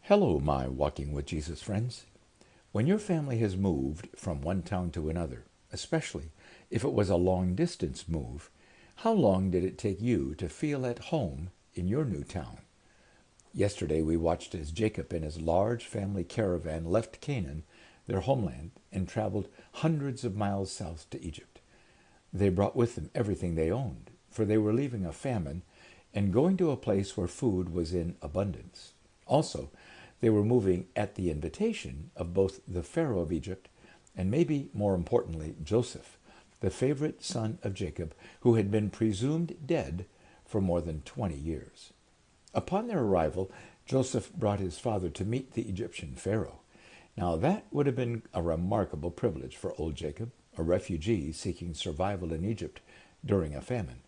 Hello, my Walking with Jesus friends. When your family has moved from one town to another, especially if it was a long distance move, how long did it take you to feel at home in your new town? Yesterday we watched as Jacob and his large family caravan left Canaan, their homeland, and traveled hundreds of miles south to Egypt. They brought with them everything they owned, for they were leaving a famine and going to a place where food was in abundance. Also, they were moving at the invitation of both the Pharaoh of Egypt and, maybe more importantly, Joseph, the favorite son of Jacob, who had been presumed dead for more than 20 years. Upon their arrival, Joseph brought his father to meet the Egyptian Pharaoh. Now that would have been a remarkable privilege for old Jacob, a refugee seeking survival in Egypt during a famine.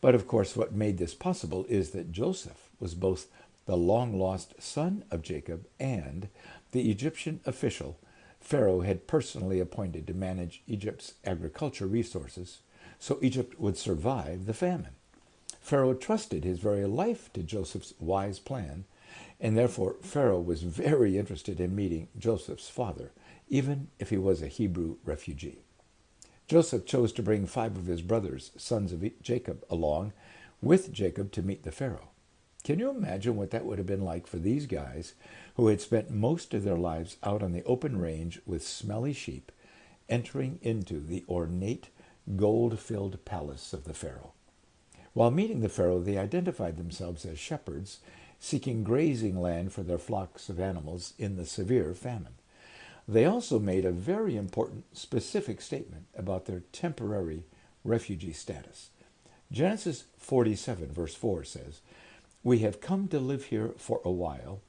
But of course, what made this possible is that Joseph was both the long-lost son of Jacob and the Egyptian official Pharaoh had personally appointed to manage Egypt's agriculture resources so Egypt would survive the famine. Pharaoh trusted his very life to Joseph's wise plan, and therefore Pharaoh was very interested in meeting Joseph's father, even if he was a Hebrew refugee. Joseph chose to bring 5 of his brothers, sons of Jacob, along with Jacob to meet the Pharaoh. Can you imagine what that would have been like for these guys who had spent most of their lives out on the open range with smelly sheep, entering into the ornate, gold-filled palace of the Pharaoh? While meeting the Pharaoh, they identified themselves as shepherds, seeking grazing land for their flocks of animals in the severe famine. They also made a very important specific statement about their temporary refugee status. Genesis 47, verse 4 says, "We have come to live here for a while,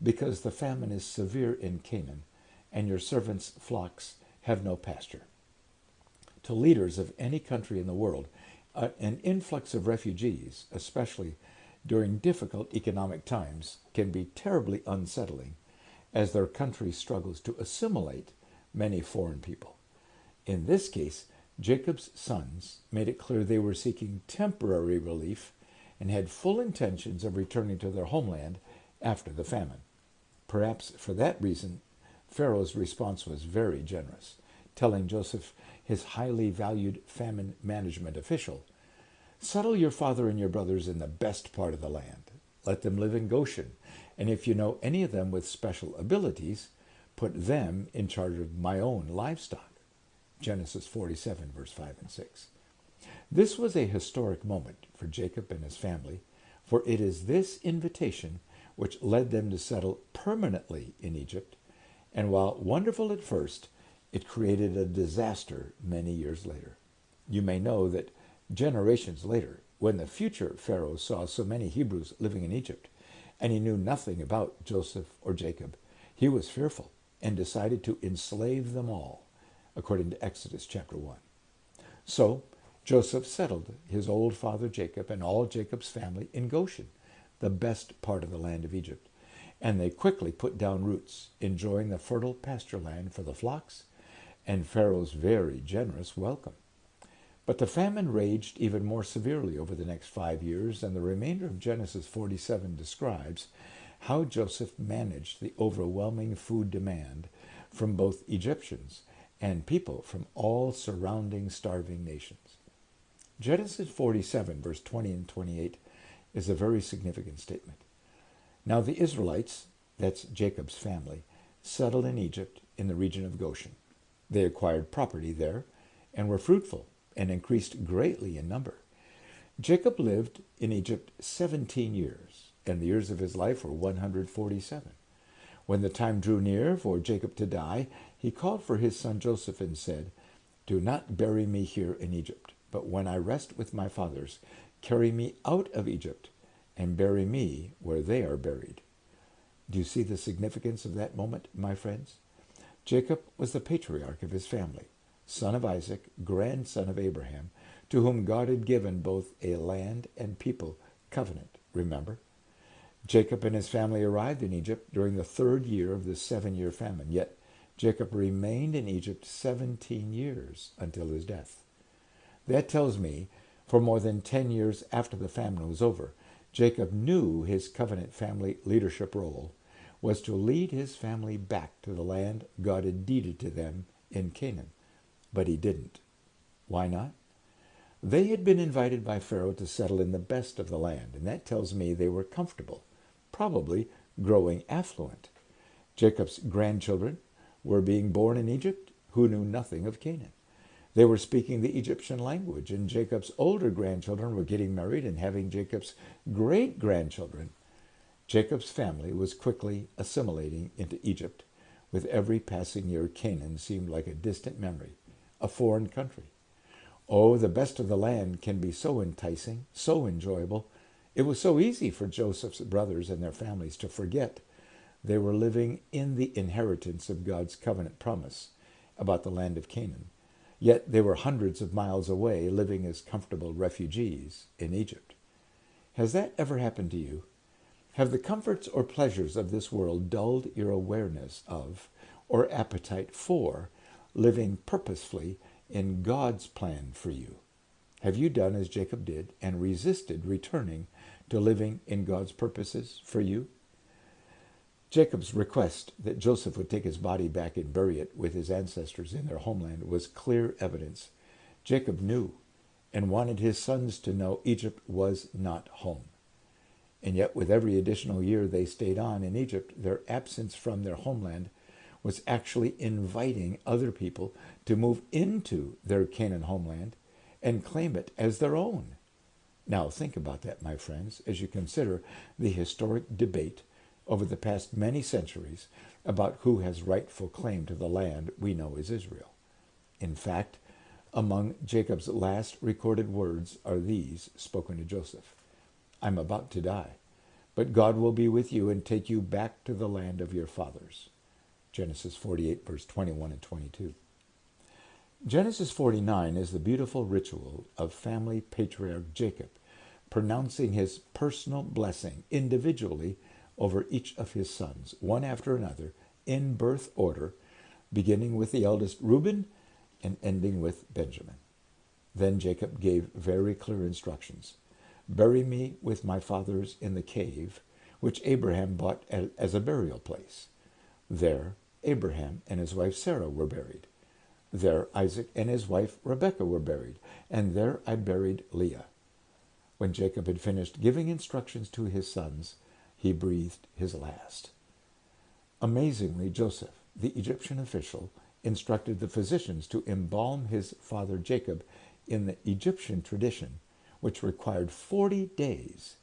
because the famine is severe in Canaan, and your servants' flocks have no pasture." To leaders of any country in the world, an influx of refugees, especially during difficult economic times, can be terribly unsettling as their country struggles to assimilate many foreign people. In this case, Jacob's sons made it clear they were seeking temporary relief and had full intentions of returning to their homeland after the famine. Perhaps for that reason, Pharaoh's response was very generous, telling Joseph, his highly valued famine management official, "Settle your father and your brothers in the best part of the land. Let them live in Goshen, and if you know any of them with special abilities, put them in charge of my own livestock." Genesis 47, verse 5 and 6. This was a historic moment for Jacob and his family, for it is this invitation which led them to settle permanently in Egypt, and while wonderful at first, it created a disaster many years later. You may know that generations later, when the future Pharaoh saw so many Hebrews living in Egypt, and he knew nothing about Joseph or Jacob, he was fearful and decided to enslave them all, according to Exodus chapter 1. So Joseph settled his old father Jacob and all Jacob's family in Goshen, the best part of the land of Egypt, and they quickly put down roots, enjoying the fertile pasture land for the flocks and Pharaoh's very generous welcome. But the famine raged even more severely over the next 5 years, and the remainder of Genesis 47 describes how Joseph managed the overwhelming food demand from both Egyptians and people from all surrounding starving nations. Genesis 47, verse 20 and 28, is a very significant statement. "Now the Israelites," that's Jacob's family, "settled in Egypt in the region of Goshen. They acquired property there and were fruitful and increased greatly in number. Jacob lived in Egypt 17 years, and the years of his life were 147. When the time drew near for Jacob to die, he called for his son Joseph and said, 'Do not bury me here in Egypt, but when I rest with my fathers, carry me out of Egypt and bury me where they are buried.'" Do you see the significance of that moment, my friends? Jacob was the patriarch of his family, son of Isaac, grandson of Abraham, to whom God had given both a land and people covenant, remember? Jacob and his family arrived in Egypt during the 3rd year of the 7-year famine, yet Jacob remained in Egypt 17 years until his death. That tells me, for more than 10 years after the famine was over, Jacob knew his covenant family leadership role was to lead his family back to the land God had deeded to them in Canaan. But he didn't. Why not? They had been invited by Pharaoh to settle in the best of the land, and that tells me they were comfortable, probably growing affluent. Jacob's grandchildren were being born in Egypt who knew nothing of Canaan. They were speaking the Egyptian language, and Jacob's older grandchildren were getting married and having Jacob's great-grandchildren. Jacob's family was quickly assimilating into Egypt. With every passing year, Canaan seemed like a distant memory, a foreign country. Oh, the best of the land can be so enticing, so enjoyable. It was so easy for Joseph's brothers and their families to forget they were living in the inheritance of God's covenant promise about the land of Canaan. Yet they were hundreds of miles away, living as comfortable refugees in Egypt. Has that ever happened to you? Have the comforts or pleasures of this world dulled your awareness of or appetite for living purposefully in God's plan for you? Have you done as Jacob did and resisted returning to living in God's purposes for you? Jacob's request that Joseph would take his body back and bury it with his ancestors in their homeland was clear evidence. Jacob knew and wanted his sons to know Egypt was not home. And yet, with every additional year they stayed on in Egypt, their absence from their homeland was actually inviting other people to move into their Canaan homeland and claim it as their own. Now, think about that, my friends, as you consider the historic debate over the past many centuries about who has rightful claim to the land we know as Israel. In fact, among Jacob's last recorded words are these spoken to Joseph: "I'm about to die, but God will be with you and take you back to the land of your fathers." Genesis 48, verse 21 and 22. Genesis 49 is the beautiful ritual of family patriarch Jacob, pronouncing his personal blessing individually over each of his sons, one after another, in birth order, beginning with the eldest Reuben and ending with Benjamin. Then Jacob gave very clear instructions. "Bury me with my fathers in the cave, which Abraham bought as a burial place. There Abraham and his wife Sarah were buried. There Isaac and his wife Rebekah were buried, and there I buried Leah." When Jacob had finished giving instructions to his sons, he breathed his last. Amazingly, Joseph, the Egyptian official, instructed the physicians to embalm his father Jacob in the Egyptian tradition, which required 40 days.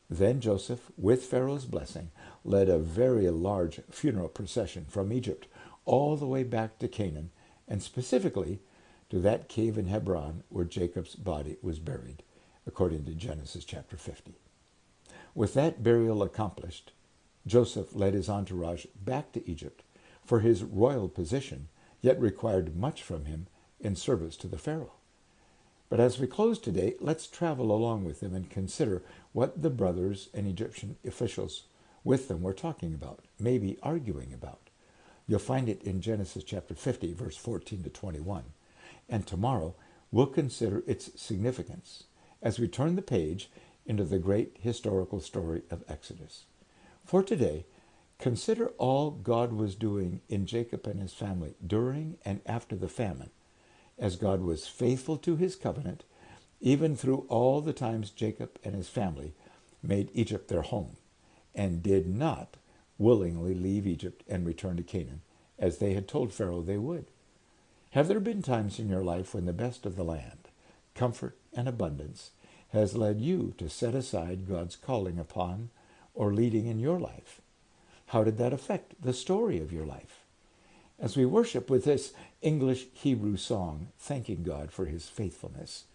Then Joseph, with Pharaoh's blessing, led a very large funeral procession from Egypt all the way back to Canaan, and specifically to that cave in Hebron where Jacob's body was buried, according to Genesis chapter 50. With that burial accomplished, Joseph led his entourage back to Egypt, for his royal position yet required much from him in service to the Pharaoh. But as we close today, let's travel along with him and consider what the brothers and Egyptian officials with them were talking about, maybe arguing about. You'll find it in Genesis chapter 50, verse 14 to 21. And tomorrow, we'll consider its significance as we turn the page into the great historical story of Exodus. For today, consider all God was doing in Jacob and his family during and after the famine, as God was faithful to his covenant, even through all the times Jacob and his family made Egypt their home, and did not willingly leave Egypt and return to Canaan, as they had told Pharaoh they would. Have there been times in your life when the best of the land, comfort and abundance, has led you to set aside God's calling upon or leading in your life? How did that affect the story of your life? As we worship with this English Hebrew song, thanking God for his faithfulness,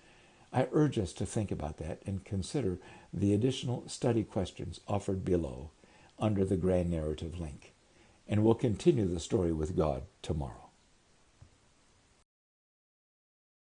I urge us to think about that and consider the additional study questions offered below under the Grand Narrative link. And we'll continue the story with God tomorrow.